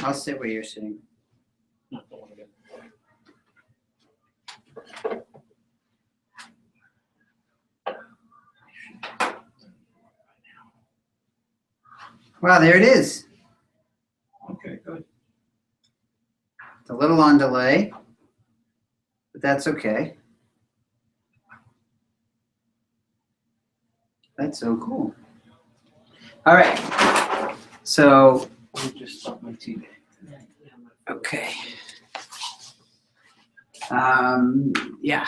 I'll sit where you're sitting. Wow, there it is. Okay, good. It's a little on delay, but that's okay. That's so cool. All right. So, Let me just stop my TV. okay. Yeah.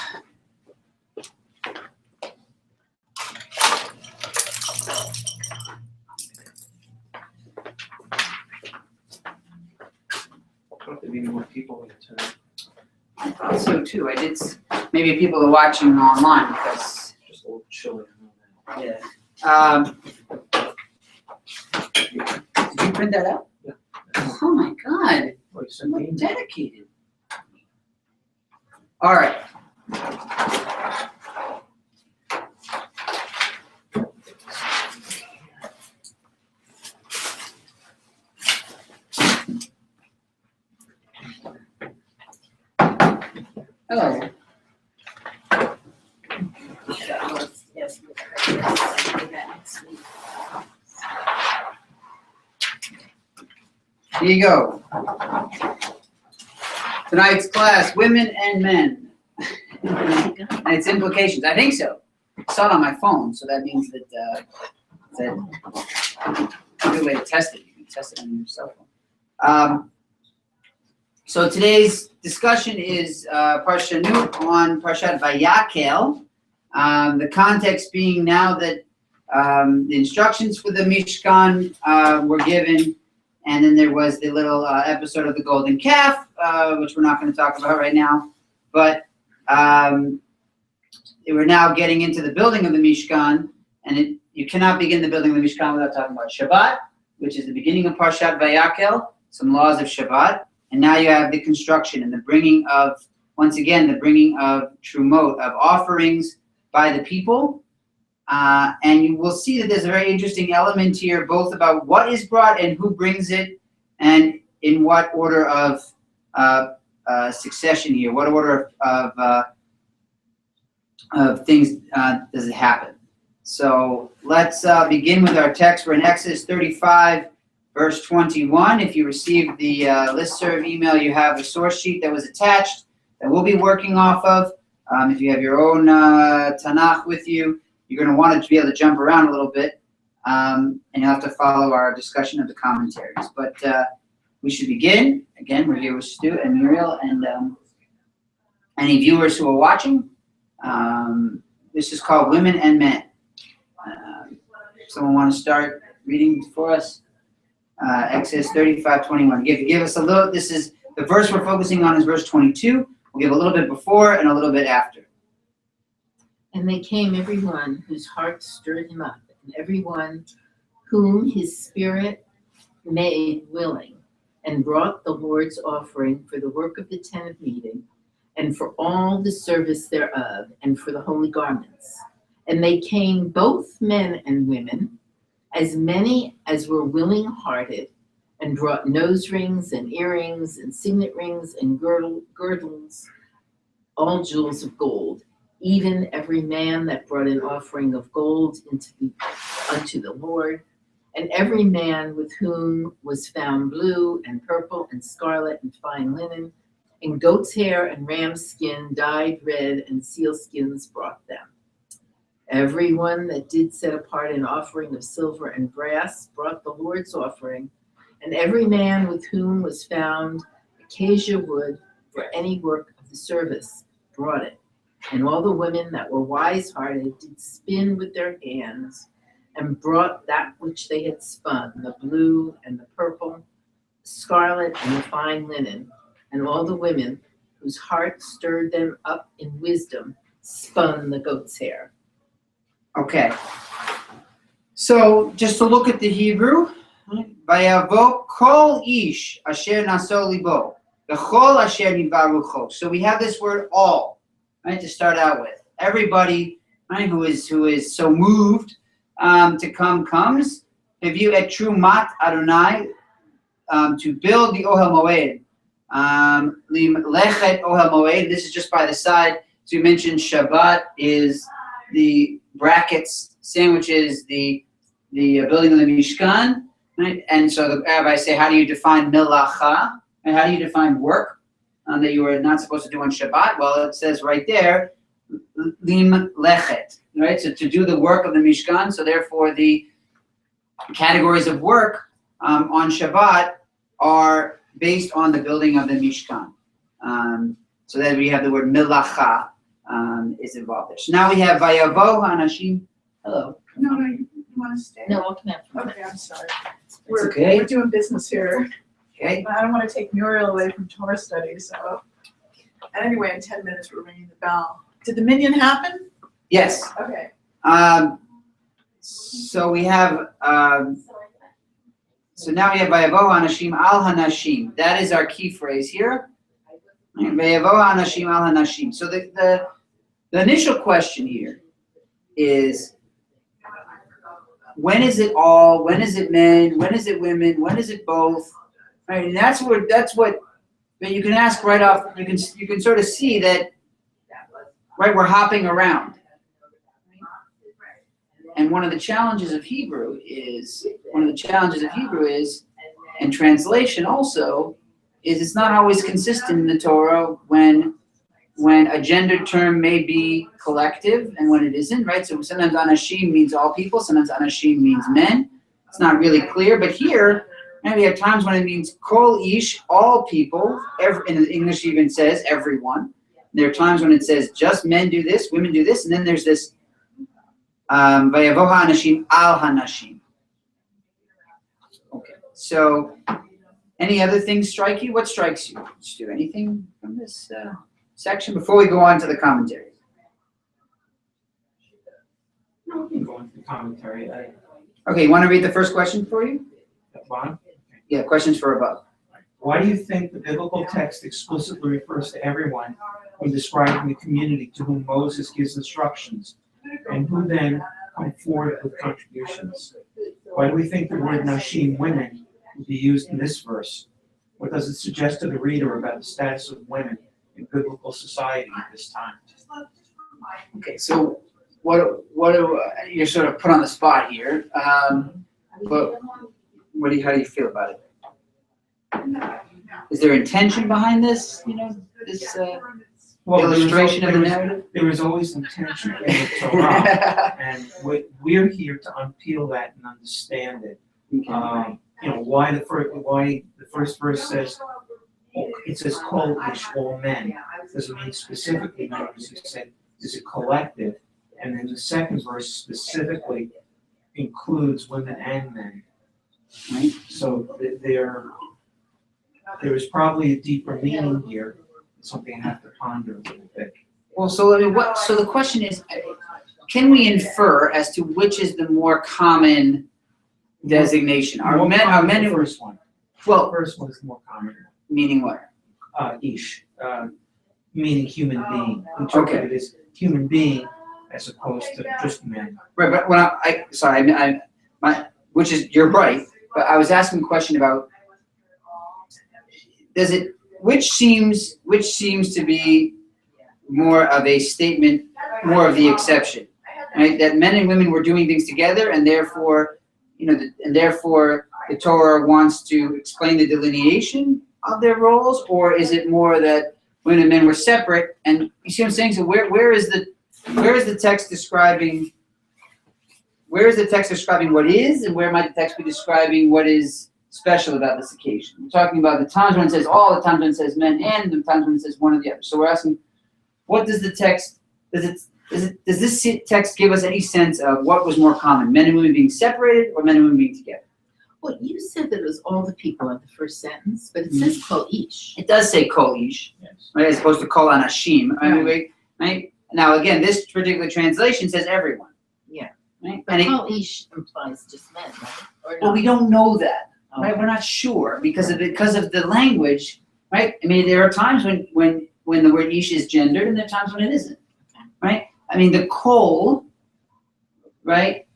I thought there'd be more people in tonight. I thought so too. I did. Maybe people are watching online because. Just a little chilly. Yeah. Did you print that out? Yeah. Oh my God. Oh, you sent me? Dedicated. All right. Hello. Here you go. Tonight's class, women and men. And its implications. I think so. I saw it on my phone, so that means that a good way to test it. You can test it on your cell phone. So today's discussion is Parsha on Parshat Vayakel. The context being now that the instructions for the Mishkan were given, and then there was the little episode of the golden calf, which we're not going to talk about right now. But we're now getting into the building of the Mishkan, and you cannot begin the building of the Mishkan without talking about Shabbat, which is the beginning of Parshat Vayakel, some laws of Shabbat. And now you have the construction and the bringing of, once again, the bringing of trumot, of offerings by the people. And you will see that there's a very interesting element here, both about what is brought and who brings it, and in what order of succession here, what order of things does it happen. So let's begin with our text. We're in Exodus 35, verse 21. If you received the listserv email, you have a source sheet that was attached that we'll be working off of. If you have your own Tanakh with you, you're going to want to be able to jump around a little bit, and you'll have to follow our discussion of the commentaries. But we should begin. Again, we're here with Stu and Muriel and any viewers who are watching. This is called Women and Men. Someone want to start reading for us? Exodus 35:21. Give us a little. This is the verse we're focusing on is verse 22. We'll give a little bit before and a little bit after. And they came, everyone whose heart stirred him up, and everyone whom his spirit made willing, and brought the Lord's offering for the work of the tent of meeting, and for all the service thereof, and for the holy garments. And they came, both men and women, as many as were willing-hearted, and brought nose rings and earrings and signet rings and girdles, all jewels of gold. Even every man that brought an offering of gold unto the Lord, and every man with whom was found blue and purple and scarlet and fine linen, and goat's hair and ram's skin dyed red and sealskins brought them. Everyone that did set apart an offering of silver and brass brought the Lord's offering, and every man with whom was found acacia wood for any work of the service brought it. And all the women that were wise-hearted did spin with their hands, and brought that which they had spun, the blue and the purple, the scarlet and the fine linen. And all the women whose heart stirred them up in wisdom spun the goat's hair. Okay. So just to look at the Hebrew, Vayavo kol ish asher naso libo, v'chol asher nidbar rucho. So we have this word all, right, to start out with. Everybody, right, who is so moved to come comes. Have you et trumat Adonai to build the Ohel Moed. Lechet Ohel Moed. This is just by the side. So we mentioned Shabbat is the brackets, sandwiches, the building of the Mishkan, right? And so the rabbis say, how do you define melacha? And how do you define work that you are not supposed to do on Shabbat? Well, it says right there, lim lechet, right? So to do the work of the Mishkan. So therefore, the categories of work on Shabbat are based on the building of the Mishkan. So then we have the word melacha is involved there. So now we have vayavo hanashim. Hello. No, you want to stay? No, I'll come after. Okay, I'm sorry. It's okay. We're doing business here. Okay. I don't want to take Muriel away from Torah studies, so. And anyway, in 10 minutes, we're ringing the bell. Did the minyan happen? Yes. Okay. So we have. So now we have vayavo hanashim al hanashim. That is our key phrase here. Vayavo hanashim al hanashim. So the initial question here is, when is it all? When is it men? When is it women? When is it both? Right, and that's what you can ask right off. You can sort of see that, right? We're hopping around, and one of the challenges of Hebrew is, and translation also, is it's not always consistent in the Torah when a gendered term may be collective and when it isn't, right? So sometimes anashim means all people, sometimes anashim means men. It's not really clear, but here, we have times when it means kol ish, all people. In English even says everyone. There are times when it says just men do this, women do this, and then there's this vayavo hanashim al hanashim. Okay, so any other things strike you? What strikes you? Did you do anything from this section before we go on to the commentary? No, we can go into the commentary. Okay, you want to read the first question for you? Ron? Yeah, questions for above. Why do you think the biblical text explicitly refers to everyone when describing the community to whom Moses gives instructions, and who then come forward with contributions? Why do we think the word nashim, women, would be used in this verse? What does it suggest to the reader about the status of women in biblical society at this time? Okay, so what you're sort of put on the spot here, but how do you feel about it? Is there intention behind this? This illustration of the narrative. There is always intention in the Torah, and we're here to unpeel that and understand it. Okay. Why the first verse says, it says kol ish, all men. Does it mean specifically men, as you said? Is it collective? And then the second verse specifically includes women and men. Right. So there is probably a deeper meaning here, something I have to ponder a little bit. Well, so the question is, can we infer as to which is the more common designation? Are men The first one. Well, The first one is more common. meaning what? Ish, meaning human being. Interpreted as human being as opposed to just men. Right, but when which is, you're right, but I was asking a question about, which seems to be more of a statement, more of the exception, right? That men and women were doing things together, and therefore, the Torah wants to explain the delineation of their roles, or is it more that women and men were separate? And you see what I'm saying? So where is the text describing? Where is the text describing what is, and where might the text be describing what is special about this occasion? We're talking about the times when it says all, the times when it says men, and the times when it says one or the other. So we're asking, what does the text, does this text give us any sense of what was more common, men and women being separated or men and women being together? Well, you said that it was all the people in the first sentence, but it says kol ish. It does say kol ish, Yes. right, as opposed to kol anashim. Right? Now again, this particular translation says everyone. Yeah. Right? But And kol ish implies just men, right? Or well, not? we don't know that. Oh. Right, we're not sure because of the language, right? I mean, there are times when the word ish is gendered, and there are times when it isn't, right? I mean, the kol, right,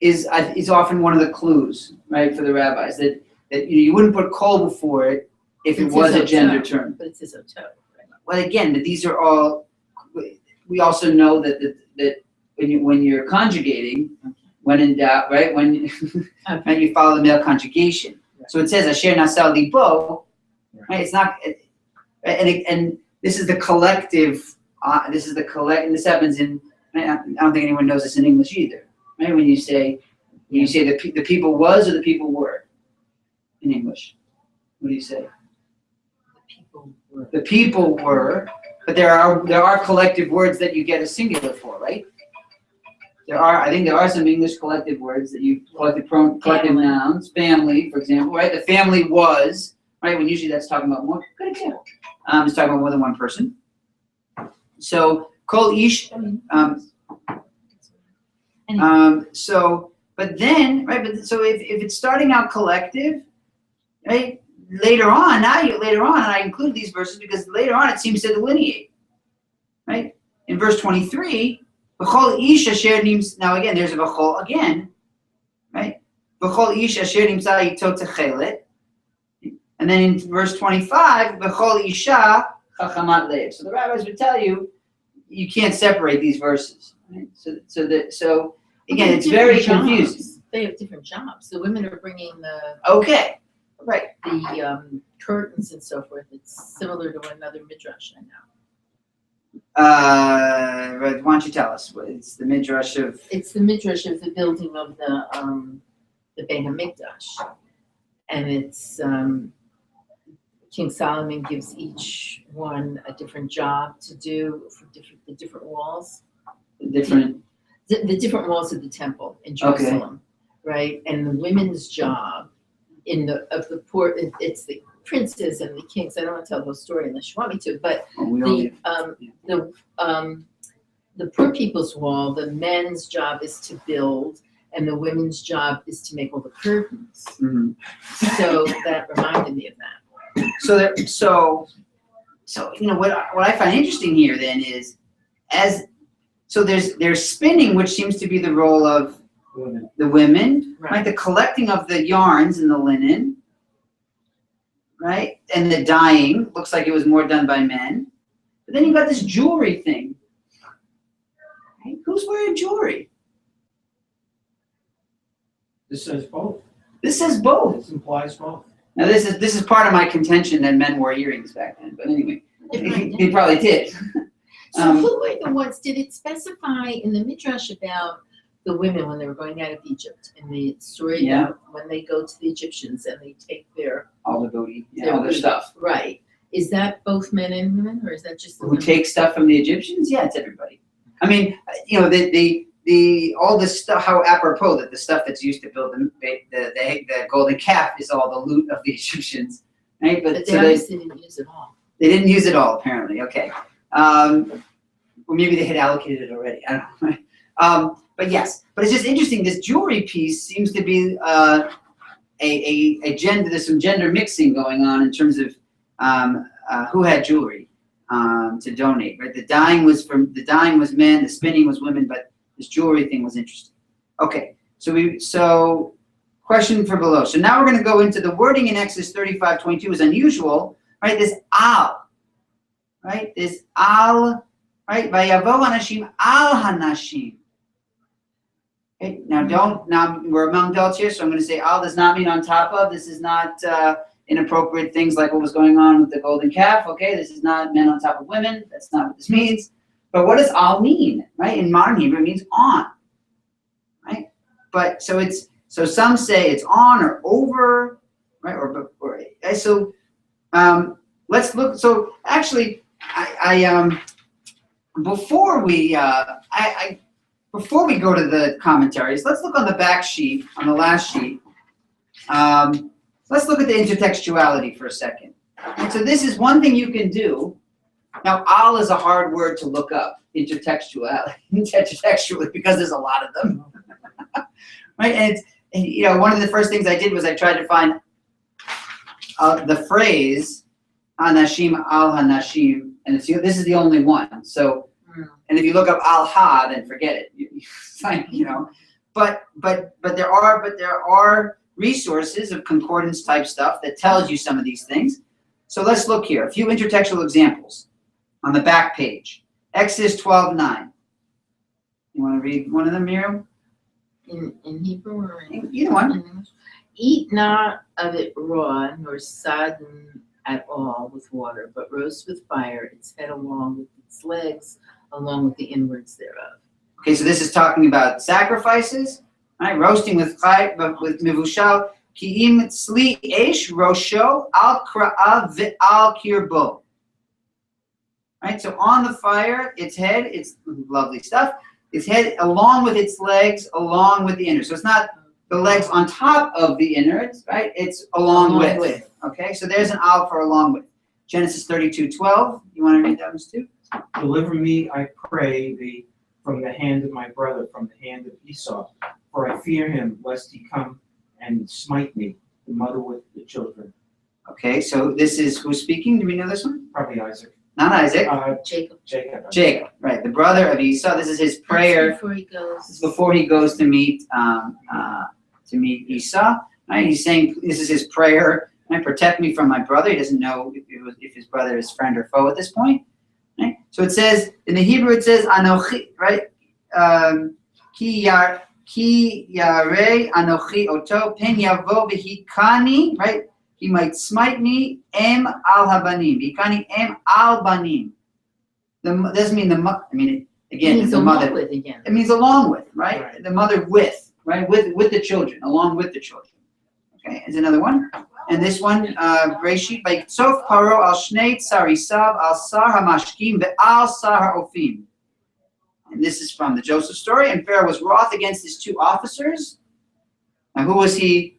is often one of the clues, right, for the rabbis that that you wouldn't put kol before it if it was a gender term. But it says oto, right? Well, again, that these are all. We also know that when you're conjugating, when in doubt, right? When right, you follow the male conjugation. So it says asher nasa libo, right? It's not, and this is the collective. This is the collect. And this happens in. I don't think anyone knows this in English either, right? When you say the people was or the people were, in English, what do you say? The people were, but there are collective words that you get a singular for, right? I think there are some English collective words that you collective nouns, family, for example, right? The family was, right? When usually that's talking about more. Good example. It's talking about more than one person. So kol ish. So, but then, right? But so if it's starting out collective, right? Later on, and I include these verses because later on it seems to delineate, right? In verse 23, v'chol ish asher nims. Now again, there's a v'chol again, right? V'chol ish asher nimsa ito techelet, and then in verse 25, v'chol isha chachamat lev. So the rabbis would tell you, you can't separate these verses, right? So again, it's very confusing. They have different jobs. The women are bringing the Right. the curtains and so forth. It's similar to another Midrash I know. Why don't you tell us? It's the Midrash of. It's the Midrash of the building of the Beit HaMikdash, and it's King Solomon gives each one a different job to do for the different walls. The different walls of the temple in Jerusalem, right? And the women's job it's the princes and the kings. I don't want to tell the whole story unless you want me to, but the poor people's wall, the men's job is to build, and the women's job is to make all the curtains. Mm-hmm. So that reminded me of that. So what I find interesting here then is there's spinning, which seems to be the role of the women, right? The collecting of the yarns and the linen, right? And the dyeing looks like it was more done by men. But then you got this jewelry thing. Right? Who's wearing jewelry? This says both. This says both. This implies both. Now this is part of my contention that men wore earrings back then. But anyway, he probably did. So who were the ones? Did it specify in the Midrash about the women when they were going out of Egypt, and the story about when they go to the Egyptians and they take all the booty, all their stuff? Right. Is that both men and women, or is that just the who women? take stuff from the Egyptians? Yeah, it's everybody. I mean, the all this stuff. How apropos that the stuff that's used to build the golden calf is all the loot of the Egyptians, right? But they obviously didn't use it all. They didn't use it all, apparently. Okay. Or maybe they had allocated it already. I don't know. But yes, but it's just interesting. This jewelry piece seems to be a gender. There's some gender mixing going on in terms of who had jewelry to donate. Right, the dyeing was men, the spinning was women, but this jewelry thing was interesting. Okay, so question for below. So now we're going to go into the wording in Exodus 35:22 is unusual. Right, this al, right, this al, right, vayavo hanashim al hanashim. Okay, now we're among adults here, so I'm going to say al does not mean on top of. This is not inappropriate things like what was going on with the golden calf. Okay, this is not men on top of women. That's not what this means. But what does al mean? Right, in modern Hebrew it means on. Right, but so some say it's on or over, right, or so. Let's look. So actually, before we go to the commentaries, let's look on the back sheet, on the last sheet. Let's look at the intertextuality for a second. And so this is one thing you can do. Now, al is a hard word to look up intertextually because there's a lot of them, right? And one of the first things I did was I tried to find the phrase Hanashim al Hanashim, and this is the only one. So, and if you look up al ha, then forget it. But there are resources of concordance type stuff that tells you some of these things. So let's look here. A few intertextual examples on the back page. Exodus 12:9. You want to read one of them, Miriam? In Hebrew or in Either one. English? Eat not of it raw, nor sodden at all with water, but roast with fire its head along with its legs, along with the inwards thereof. Okay, so this is talking about sacrifices, right? Roasting with mivushal ki'im tzli esh rosho al kra'av ve'al kirbo. Right, so on the fire, its head, it's lovely stuff. Its head along with its legs, along with the innards. So it's not the legs on top of the innards, right? It's along with. Okay, so there's an al for along with. Genesis 32:12. You want to read that one too? Deliver me, I pray thee, from the hand of my brother, from the hand of Esau. For I fear him, lest he come and smite me, the mother with the children. Okay, so this is who's speaking? Do we know this one? Probably Isaac. Not Isaac. Jacob. Jacob, right? The brother of Esau. This is his prayer. Before he goes. This is before he goes to meet Esau. Right? He's saying this is his prayer. Right? Protect me from my brother. He doesn't know if his brother is friend or foe at this point. Right? So it says in the Hebrew, it says anochi, right? Ki yarei anochi oto pen yavo v'hikani, right? He might smite me, em al habanim. V'hikani em al banim. Doesn't mean again, Means the along mother. with again. It means along with, right? Right. The mother with, right? With the children, along with the children. Okay, here's another one. And this one, Breshit, Vayitzof Paro al Shnei Tsarisav al Sar HaMashkim ve'al Sar HaOfim. And this is from the Joseph story. And Pharaoh was wroth against his two officers. Now, who was he?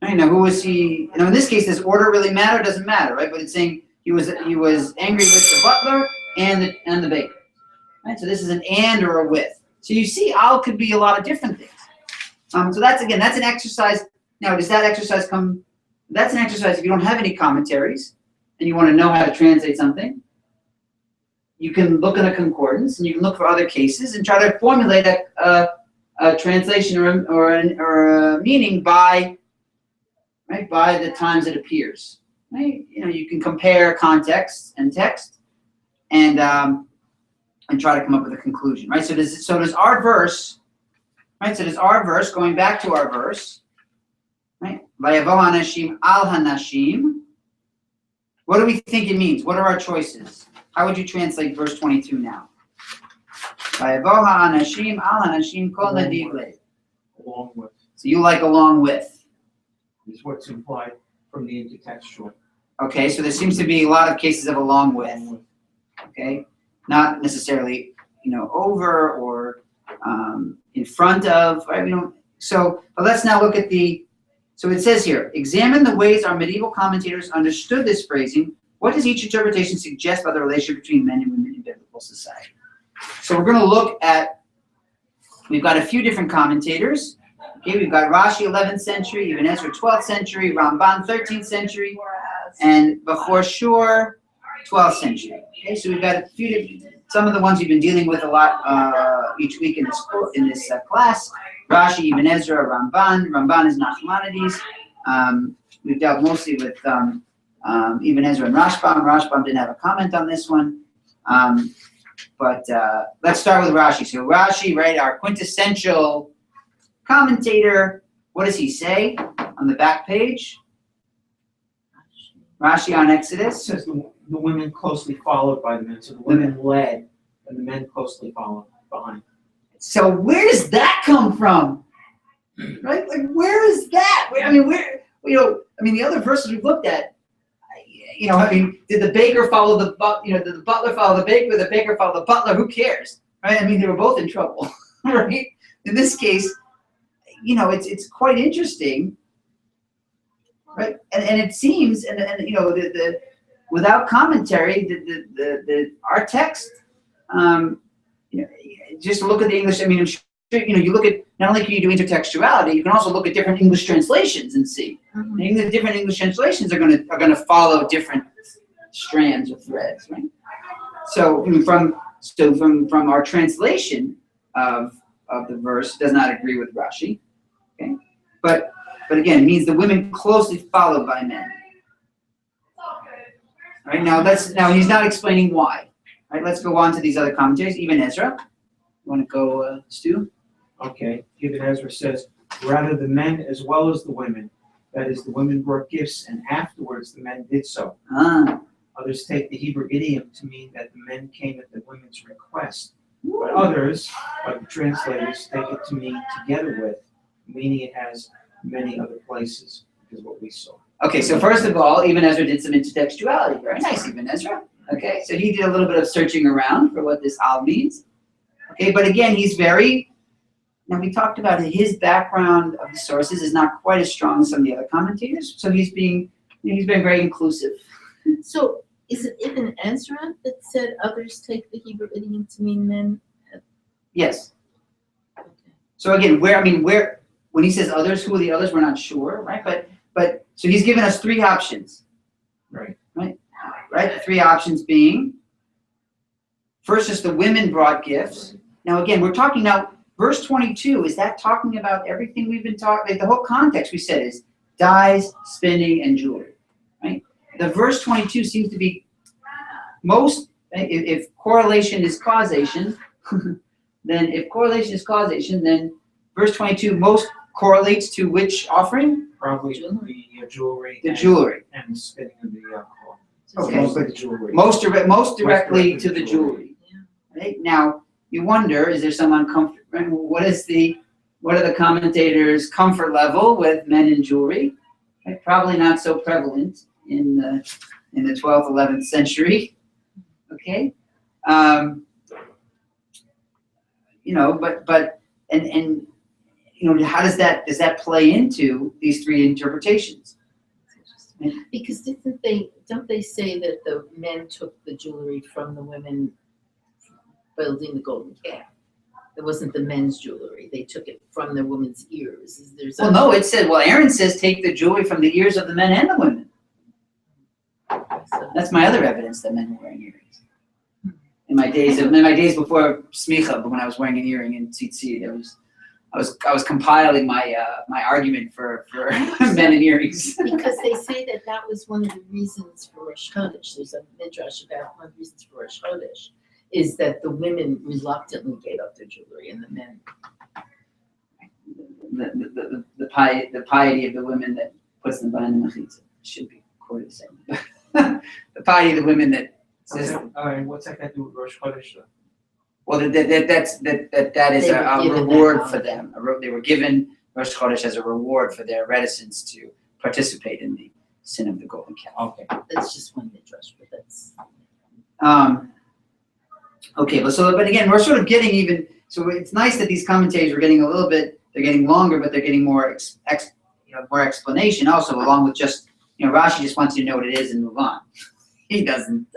In this case, does order really matter? It doesn't matter, right? But it's saying he was angry with the butler and the baker. Right? So this is an and or a with. So you see, al could be a lot of different things. So that's an exercise. Now, does that exercise come? That's an exercise if you don't have any commentaries and you want to know how to translate something. You can look in a concordance and you can look for other cases and try to formulate a translation or a meaning by the times it appears. Right? You can compare context and text and try to come up with a conclusion. Right? So does our verse. Right? So does our verse, going back to our verse. Right? Vayavo hanashim al hanashim. What do we think it means? What are our choices? How would you translate verse 22 now? Vayavo hanashim al hanashim kol nadivle. Along with. So you like along with. Is what's implied from the intertextual. Okay, so there seems to be a lot of cases of along with. Okay, not necessarily over or in front of. Right? But let's now look at the. So it says here, examine the ways our medieval commentators understood this phrasing. What does each interpretation suggest about the relationship between men and women in biblical society? So we're going to look at. We've got a few different commentators. Okay, we've got Rashi 11th century, Ibn Ezra 12th century, Ramban 13th century, and Bechor Shur 12th century. Okay, so we've got a few different, some of the ones we've been dealing with a lot each week in this class. Rashi, Ibn Ezra, Ramban is Nachmanides. We've dealt mostly with Ibn Ezra and Rashbam. Rashbam didn't have a comment on this one. But let's start with Rashi. So Rashi, right, our quintessential commentator, what does he say on the back page? Rashi on Exodus. It says the women closely followed by the men. So the women led and the men closely followed behind. So where does that come from? Right? Like, where is that? The other verses we've looked at, did the baker follow the did the butler follow the baker follow the butler? Who cares? Right? They were both in trouble, right? In this case, it's quite interesting, right? And it seems, the without commentary, our text, just look at the English. I'm sure, you look at, not only can you do intertextuality, you can also look at different English translations and see. Mm-hmm. The different English translations are going to follow different strands or threads, right? So from our translation of the verse does not agree with Rashi, okay? But but again, it means the women closely followed by men. All right, now he's not explaining why. All right, let's go on to these other commentaries. Even Ezra. You want to go, Stu? Okay, Ibn Ezra says, rather the men as well as the women. That is, the women brought gifts, and afterwards the men did so. Others take the Hebrew idiom to mean that the men came at the women's request. But others, like the translators, take it to mean together with, meaning it has many other places, is what we saw. Okay, so first of all, Ibn Ezra did some intertextuality. Very nice, Ibn Ezra. Okay, so he did a little bit of searching around for what this al means. Okay, but again, now we talked about his background of the sources is not quite as strong as some of the other commentators, so he's been very inclusive. So is it Ibn Ezra that said others take the Hebrew idiom to mean men? Yes. Okay. So again, when he says others, who are the others? We're not sure, right? But so he's given us three options. Right. Right? The three options being, first, just the women brought gifts. Now again, we're talking now, verse 22, is that talking about everything we've been talking, like the whole context we said is dyes, spinning, and jewelry, right? The verse 22 seems to be most, if correlation is causation, then verse 22 most correlates to which offering? Probably the jewelry. The jewelry. And the spinning of the cloth. Okay. Mostly the jewelry. Most directly to the jewelry. Right? Now, you wonder, is there some uncomfort? What are the commentators' comfort level with men in jewelry? Right? Probably not so prevalent in the 12th, 11th century. Okay, how does that play into these three interpretations? Because don't they say that the men took the jewelry from the women building the golden calf? It wasn't the men's jewelry. They took it from the women's ears. Well, no, it said, Aaron says take the jewelry from the ears of the men and the women. That's my other evidence that men were wearing earrings. In my days before smicha, but when I was wearing an earring in tzitzit, I was compiling my argument for men in earrings. Because they say that was one of the reasons for Rosh Chodesh. There's a Midrash about one of the reasons for Rosh Chodesh is that the women reluctantly gave up their jewelry and the men. The piety of the women that puts them behind the mechitza should be quoted the same. The piety of the women that says. What's that got to do with Rosh Chodesh? Well, that is a reward for them. They were given Rosh Chodesh as a reward for their reticence to participate in the sin of the golden calf. Okay. That's just one Midrash, but that's. Okay, but again, we're sort of getting even. So it's nice that these commentators are getting they're getting longer, but they're getting more more explanation also, along with just Rashi just wants you to know what it is and move on. He doesn't.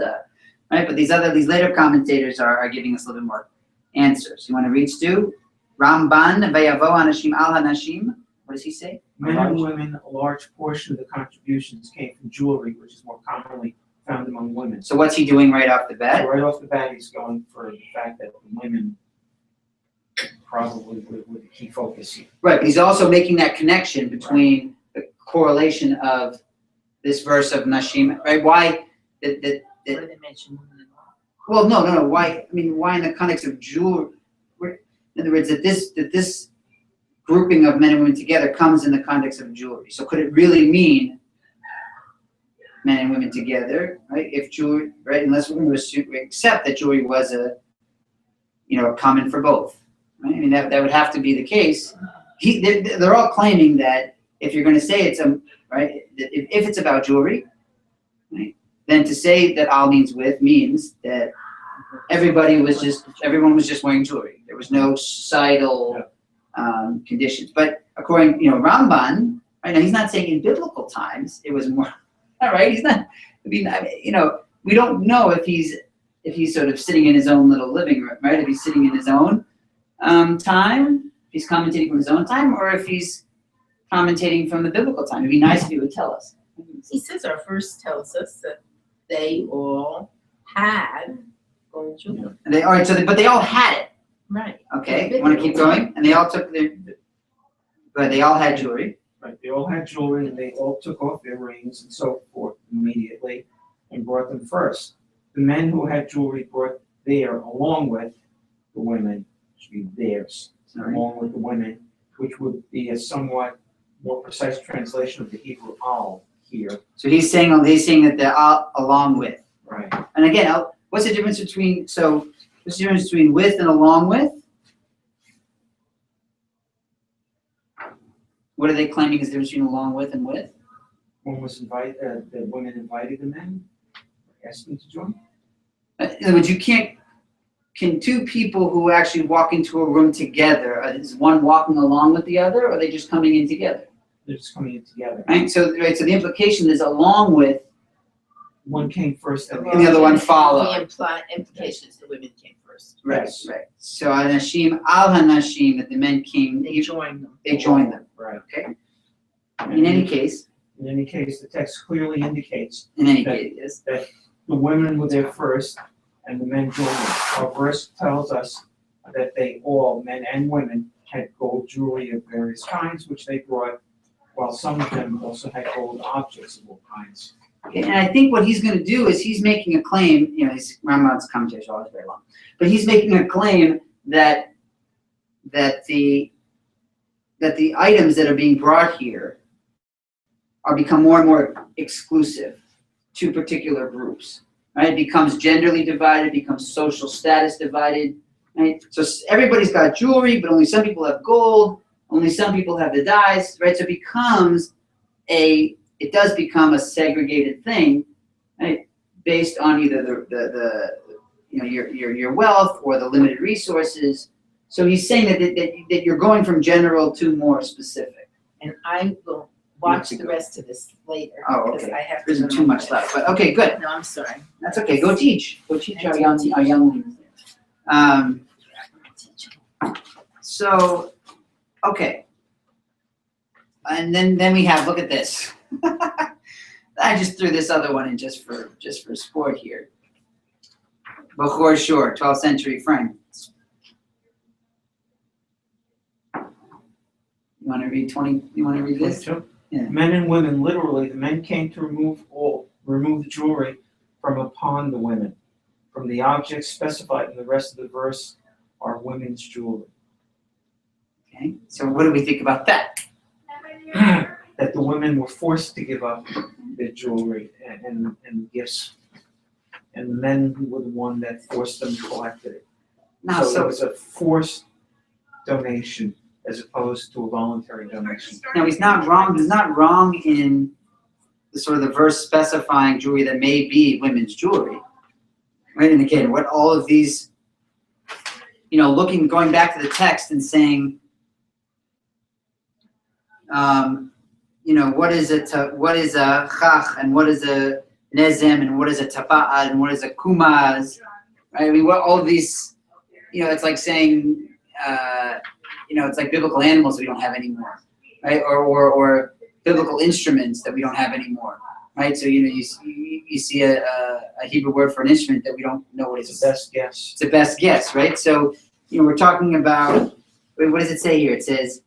Right, but these later commentators are giving us a little bit more answers. You want to read, Stu? Ramban vayavo anashim al hanashim. What does he say? Men and women, a large portion of the contributions came from jewelry, which is more commonly found among women. So what's he doing right off the bat? So right off the bat, he's going for the fact that the women probably were the key focus here. Right, but he's also making that connection between the correlation of this verse of Nashim. Right, why that What did they mention women and all? Well, no. Why? I mean, why in the context of jewelry? In other words, that this grouping of men and women together comes in the context of jewelry. So could it really mean men and women together, right? If jewelry, right? Unless we're going to accept that jewelry was a common for both, right? I mean, that would have to be the case. They're all claiming that if you're going to say it's right, if it's about jewelry, right? Then to say that al means with means that everyone was just wearing jewelry. There was no societal conditions. But according, Ramban, right now he's not saying in biblical times it was more. All right, he's not. I mean, we don't know if he's sort of sitting in his own little living room, right? If he's sitting in his own time, if he's commentating from his own time, or if he's commentating from the biblical time. It'd be nice if he would tell us. He says our verse tells us that they all had gold jewelry. And they but they all had it. Right. Okay, you want to keep going? And they all took but they all had jewelry. Right, they all had jewelry and they all took off their rings and so forth immediately and brought them first. The men who had jewelry brought their along with the women, should be theirs, Sorry. along with the women, which would be a somewhat more precise translation of the Hebrew al here. So he's saying that they're along with. Right. And again, what's the difference between with and along with? What are they claiming is the difference between along with and with? One was the women invited the men, asked them to join. In other words, can two people who actually walk into a room together, is one walking along with the other, or are they just coming in together? They're just coming in together. Right, so the implication is along with, One came first and And the other one followed. The implication is the women came first. right, Yes. right. So Anashim, al Hanashim, that the men came, They joined them. they joined them, Right. okay? In any case, the text clearly indicates yes. that the women were there first and the men joined them. Our verse tells us that they all, men and women, had gold jewelry of various kinds, which they brought, while some of them also had gold objects of all kinds. Okay, and I think what he's gonna do is he's making a claim, Rambam's commentary is always very long, but he's making a claim that the items that are being brought here are become more and more exclusive to particular groups, right? It becomes genderly divided, becomes social status divided, right? So everybody's got jewelry, but only some people have gold, only some people have the dyes, right? So it does become a segregated thing, right? Based on either your wealth or the limited resources. So he's saying that you're going from general to more specific. And I will watch the rest of this later. Oh, because okay. I have There to isn't too much left, but okay, good. No, I'm sorry. That's okay. Go teach. Go teach I our do young teach. ones. So, okay. And then we have, look at this. I just threw this other one in just for sport here. Bechor Shor, 12th century France. You want to read this? 22. Yeah. Men and women, literally, the men came to remove the jewelry from upon the women. From the objects specified in the rest of the verse are women's jewelry. Okay, so what do we think about that? That the women were forced to give up their jewelry and gifts. And the men were the one that forced them to collect it. No, So it was a forced donation as opposed to a voluntary donation. no, he's not wrong. He's not wrong in the sort of the verse specifying jewelry that may be women's jewelry, right? And again, what all of these, going back to the text and saying, what is a chach and what is a nezem and what is a tapa'ad and what is a kumaz, right? I mean, what all of these, it's like saying, it's like biblical animals that we don't have anymore, right? Or biblical instruments that we don't have anymore, right? So you see a Hebrew word for an instrument that we don't know what it is. It's the best guess. It's the best guess, right? So we're talking about, what does it say here? It says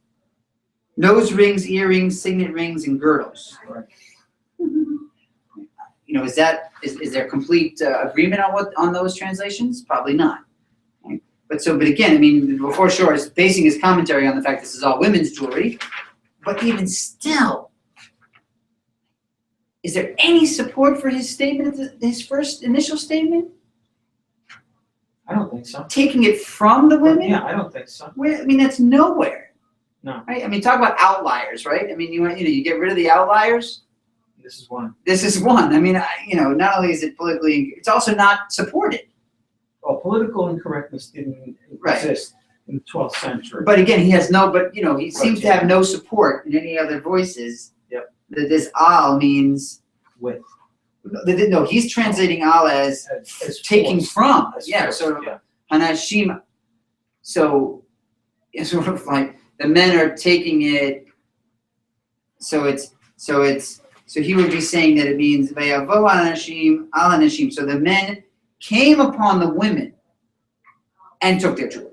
nose rings, earrings, signet rings, and girdles. Right. Is there complete agreement on those translations? Probably not. Right? But again, I mean, before Shore is basing his commentary on the fact this is all women's jewelry, but even still, is there any support for his statement, his first initial statement? I don't think so. Taking it from the women? Yeah, I don't think so. That's nowhere. No. Right? I mean, talk about outliers, right? I mean, you get rid of the outliers. This is one. This is one. I mean, not only is it politically, it's also not supported. Well, political incorrectness didn't exist in the 12th century. But again, he seems to have no support in any other voices. Yep. That this al means With. No, he's translating al as taking forced. from. As Yeah, forced, sort of yeah. hanashim. So it's sort of like the men are taking it. So he would be saying that it means vayavo hanashim al hanashim. So the men came upon the women and took their jewelry.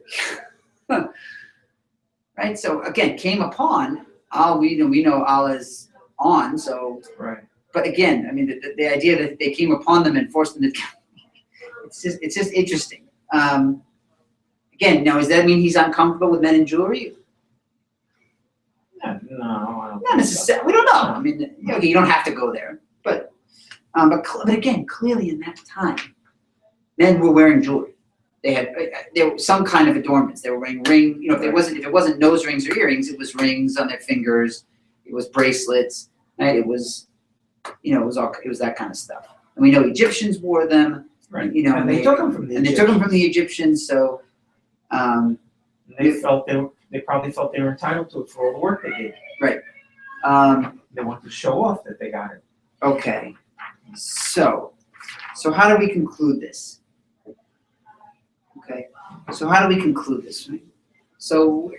Right? So again, came upon, we know Allah's on, so, Right. but again, I mean, the idea that they came upon them and forced them to, it's just interesting. Again, now, does that mean he's uncomfortable with men in jewelry? No, I don't Not think so. necessarily, we don't know, I mean, okay, you don't have to go there, but again, clearly in that time, men were wearing jewelry. There were some kind of adornments. They were wearing if it wasn't nose rings or earrings, it was rings on their fingers. It was bracelets. Right? It was that kind of stuff. And we know Egyptians wore them. Right. You know, And they took them from the and they took them from the Egyptians. So they probably felt they were entitled to it for all the work they did. Right. They wanted to show off that they got it. Okay. So how do we conclude this? Okay, so how do we conclude this? Right? So,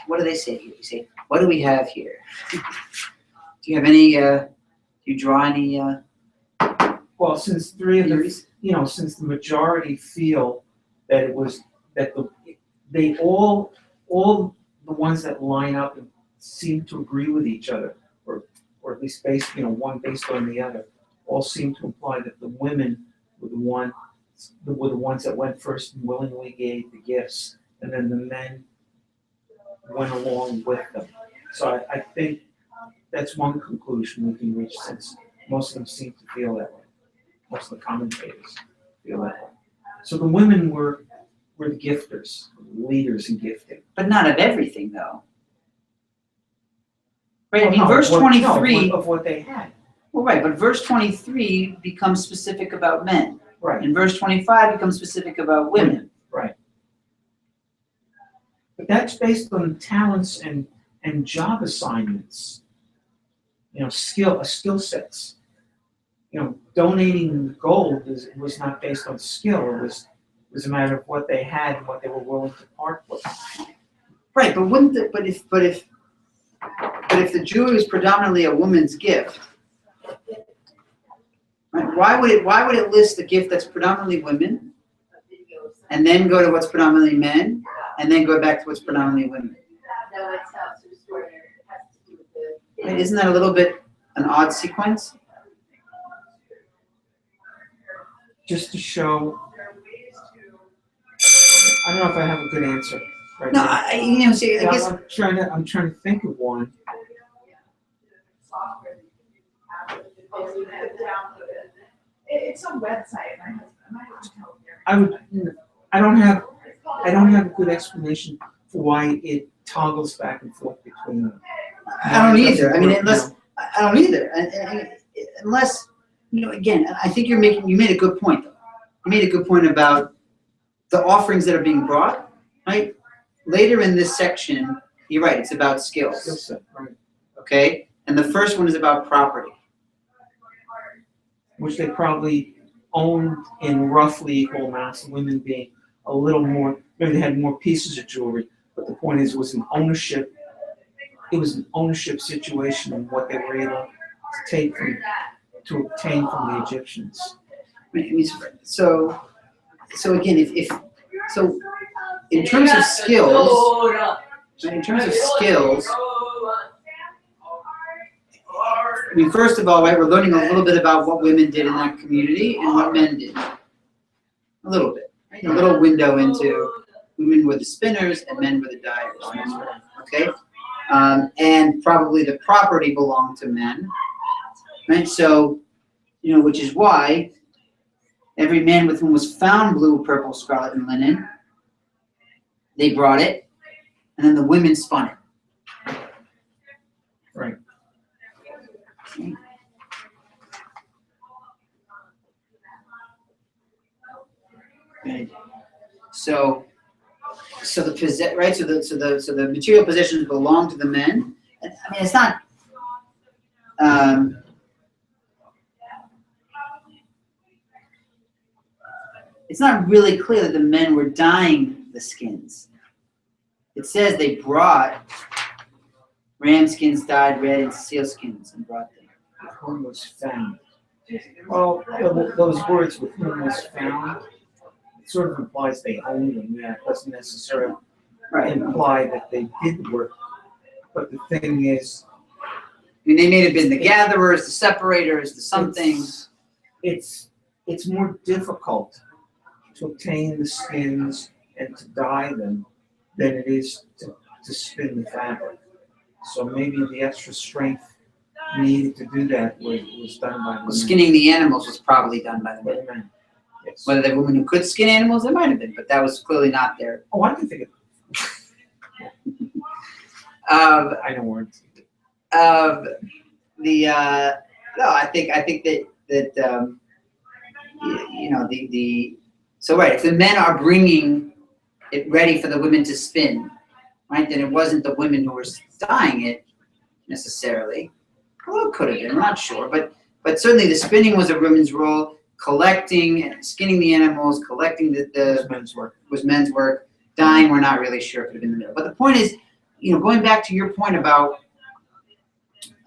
what do they say here? We say, what do we have here? Do you have any? Do you draw any? Well, since theories? Since the majority feel that they all the ones that line up and seem to agree with each other, or at least one based on the other, all seem to imply that the women were the ones that went first and willingly gave the gifts, and then the men went along with them. So I think that's one conclusion we can reach, since most of them seem to feel that way. Most of the commentators feel that way. So the women were the gifters, leaders in gifting. But not of everything, though. Right. I mean, No, verse 23. of what they had. Well, right, but verse 23 becomes specific about men. Right. And verse 25 becomes specific about women. Right. But that's based on talents and job assignments. Skill sets. Donating gold was not based on skill. It was a matter of what they had and what they were willing to part with. Right, but if the jewelry is predominantly a woman's gift, right, why would it list the gift that's predominantly women, and then go to what's predominantly men, and then go back to what's predominantly women? Right, isn't that a little bit an odd sequence? Just to show, I don't know if I have a good answer right No, now. I guess. I'm trying to think of one. It's a website. My husband. I don't have a good explanation for why it toggles back and forth between them. I don't either. I mean, Unless I don't either. Unless, again, I think you made a good point, though. You made a good point about the offerings that are being brought, right? Later in this section, you're right, it's about skills. skill set, right? Okay? And the first one is about property. Which they probably owned in roughly equal amounts, women being a little more, maybe they had more pieces of jewelry, but the point is it was an ownership situation and what they were able to obtain from the Egyptians. I mean, so again, so in terms of skills, I mean, first of all, right, we're learning a little bit about what women did in that community and what men did. A little bit, right? A little window into women were the spinners and men were the dyers. Okay, and probably the property belonged to men, right? So, which is why every man with whom was found blue, purple, scarlet, and linen, they brought it, and then the women spun it. Right. Right. So the material possessions belong to the men. I mean, it's not. It's not really clear that the men were dyeing the skins. It says they brought ram skins dyed red and seal skins and brought them. With whom was found. Well, those words "with whom was found" it sort of implies they owned them. Yeah, it doesn't necessarily imply that they did the work But the thing is, I mean, they may have been the gatherers, the separators, the something. It's more difficult to obtain the skins and to dye them than it is to spin the fabric. So maybe the extra strength needed to do that was done by women. Skinning the animals was probably done by the By men. the men. Yes. Whether the women who could skin animals, there might have been, but that was clearly not their. Oh, I can think of I know words. No, I think that so right, if the men are bringing it ready for the women to spin, right, then it wasn't the women who were dyeing it necessarily. Well, it could have been, I'm not sure, but certainly the spinning was a women's role. Collecting and skinning the animals, collecting It's men's work. was men's work. Dyeing, we're not really sure, could have been the middle. But the point is, going back to your point about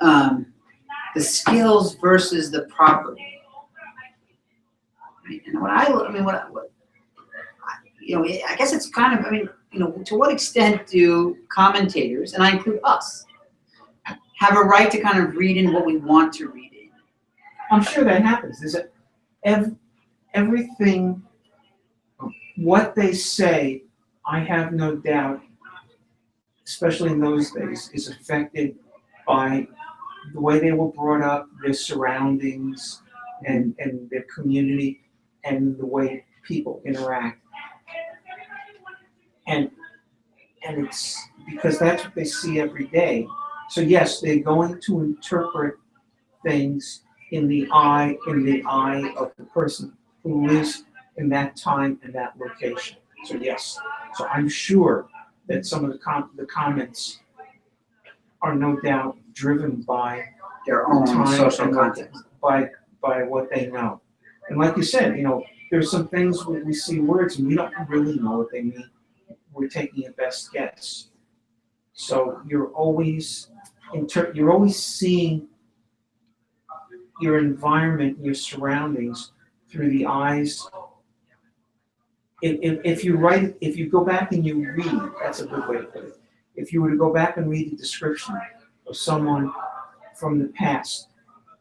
the skills versus the property. Right? And I guess it's kind of, to what extent do commentators, and I include us, have a right to kind of read in what we want to read in? I'm sure that happens. Everything, what they say, I have no doubt, especially in those days, is affected by the way they were brought up, their surroundings, and their community, and the way people interact. And it's because that's what they see every day. So yes, they're going to interpret things in the eye of the person who lives in that time and that location. So yes, so I'm sure that some of the comments are no doubt driven by Their own time social and context. by what they know. And like you said, there's some things where we see words and we don't really know what they mean. We're taking a best guess. So you're always seeing your environment, your surroundings through the eyes. If you go back and you read, that's a good way to put it. If you were to go back and read the description of someone from the past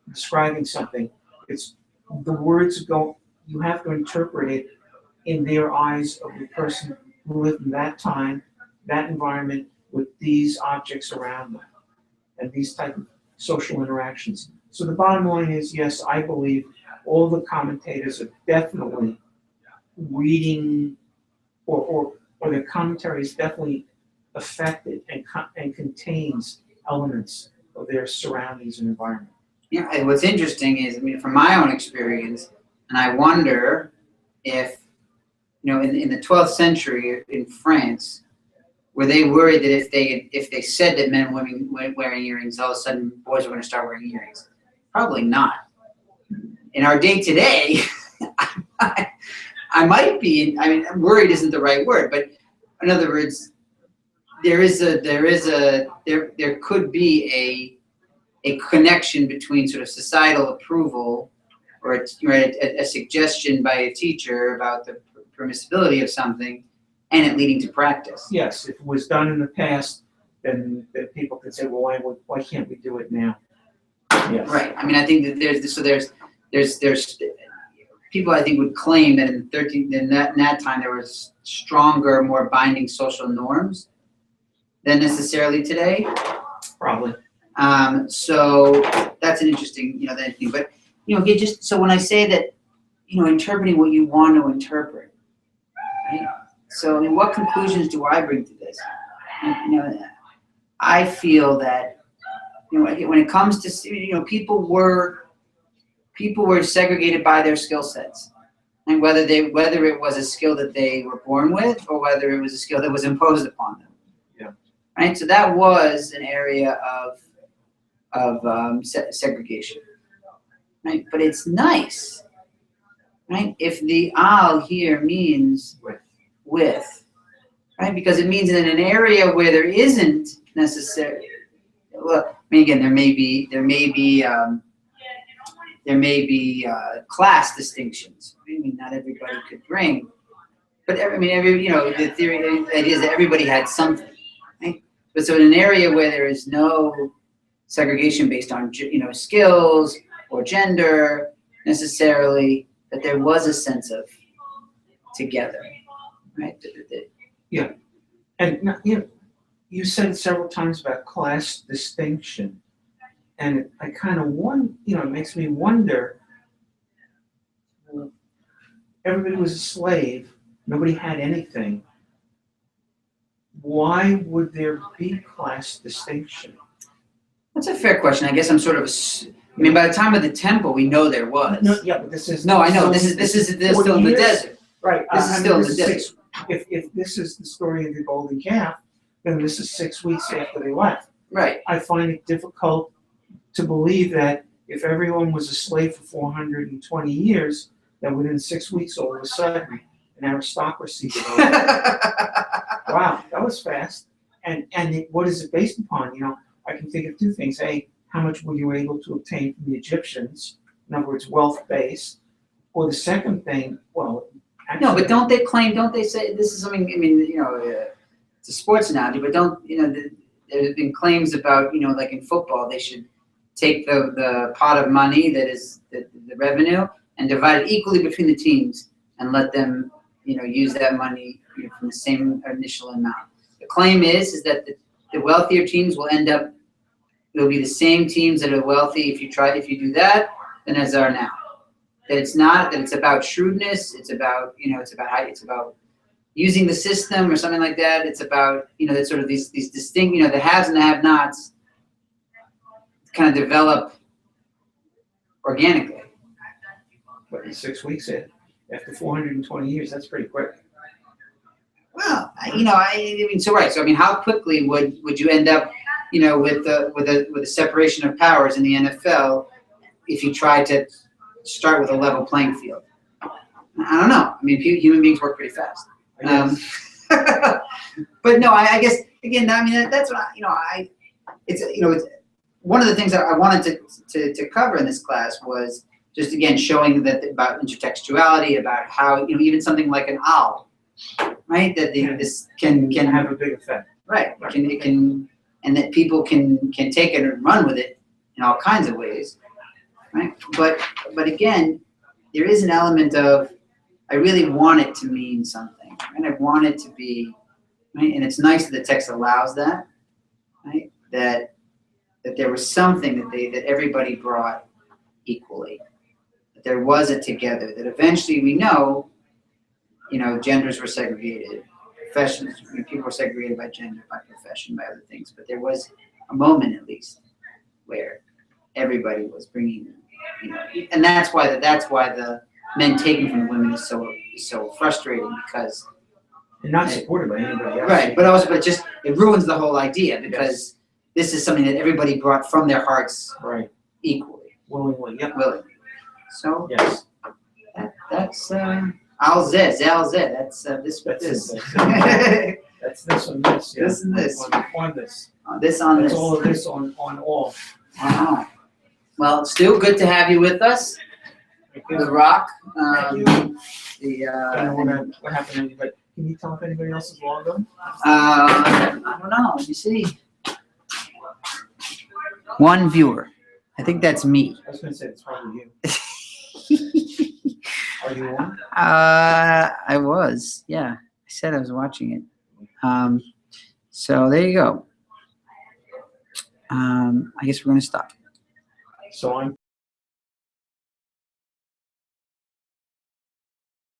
describing something, it's the words go. You have to interpret it in their eyes of the person who lived in that time, that environment, with these objects around them, and these type of social interactions. So the bottom line is, yes, I believe all the commentators are definitely reading, or their commentary is definitely affected and contains elements of their surroundings and environment. Yeah, and what's interesting is, from my own experience, and I wonder if, in the 12th century in France, were they worried that if they said that men and women weren't wearing earrings, all of a sudden boys were going to start wearing earrings? Probably not. In our day today, I might be. Worried isn't the right word, but in other words, there could be a connection between sort of societal approval or a suggestion by a teacher about the permissibility of something and it leading to practice. Yes, if it was done in the past, then people could say, well, why can't we do it now? Yes. Right. I think that there's people I think would claim that in that time there was stronger, more binding social norms than necessarily today. Probably. So that's an interesting, thing. But just so when I say that, interpreting what you want to interpret, right? So what conclusions do I bring to this? I feel that when it comes to people were segregated by their skill sets, and whether it was a skill that they were born with or whether it was a skill that was imposed upon them. Yeah. Right. So that was an area of segregation. Right. But it's nice. Right. If the al here means with, right? Because it means in an area where there isn't necessarily. Well, again, there may be class distinctions. Not everybody could bring, but the theory is that everybody had something, right? But so in an area where there is no segregation based on, skills or gender necessarily, that there was a sense of together, right? And you said it several times about class distinction, and I kind of it makes me wonder. Everybody was a slave. Nobody had anything. Why would there be class distinction? That's a fair question. I guess I'm sort of, by the time of the temple, we know there was. No, yeah, but this is. No, I know, this is still in the desert. Right. This is still in the desert. If this is the story of the golden calf, then this is 6 weeks after they left. Right. I find it difficult to believe that if everyone was a slave for 420 years, that within 6 weeks, all of a sudden, an aristocracy developed. Wow, that was fast. And what is it based upon? I can think of two things. A, how much were you able to obtain from the Egyptians? In other words, wealth-based. Or the second thing, well, actually, No, but don't they say, this is something, it's a sports analogy, but there have been claims about, like in football, they should take the pot of money that is the revenue and divide it equally between the teams and let them, use that money from the same initial amount. The claim is that the wealthier teams will it'll be the same teams that are wealthy if you do that, than as are now. That it's not, that it's about shrewdness, it's about using the system or something like that. It's about, that sort of these distinct, the haves and the have-nots kind of develop organically. But in 6 weeks, after 420 years, that's pretty quick. Well, how quickly would you end up, with a separation of powers in the NFL if you tried to start with a level playing field? I don't know. Human beings work pretty fast. But no, I guess again, that's what it's one of the things that I wanted to cover in this class was just again showing that about intertextuality, about how even something like an owl, right? That this can have a big effect. Right. It can, and that people can take it and run with it in all kinds of ways, right? But again, there is an element of I really want it to mean something, and I want it to be, right? And it's nice that the text allows that, right? That there was something that everybody brought equally. That there was a together. That eventually we know, genders were segregated, professions, people were segregated by gender, by profession, by other things. But there was a moment at least where everybody was bringing, and that's why the men taken from the women is so frustrating because and not supported by anybody else. Right, but just it ruins the whole idea because this is something that everybody brought from their hearts equally, willingly. Yep. Willingly. So yes, that's Al Zeh. That's this. That's this on this. Yeah. This and this. On this. This on That's this. all of this on all. Wow. Well, still good to have you with us. The Rock. I don't know what happened, but can you tell if anybody else is logged on? I don't know. Let me see. One viewer. I think that's me. I was going to say it's probably you. Are you on? I was. Yeah. I said I was watching it. So there you go. I guess we're going to stop. So I'm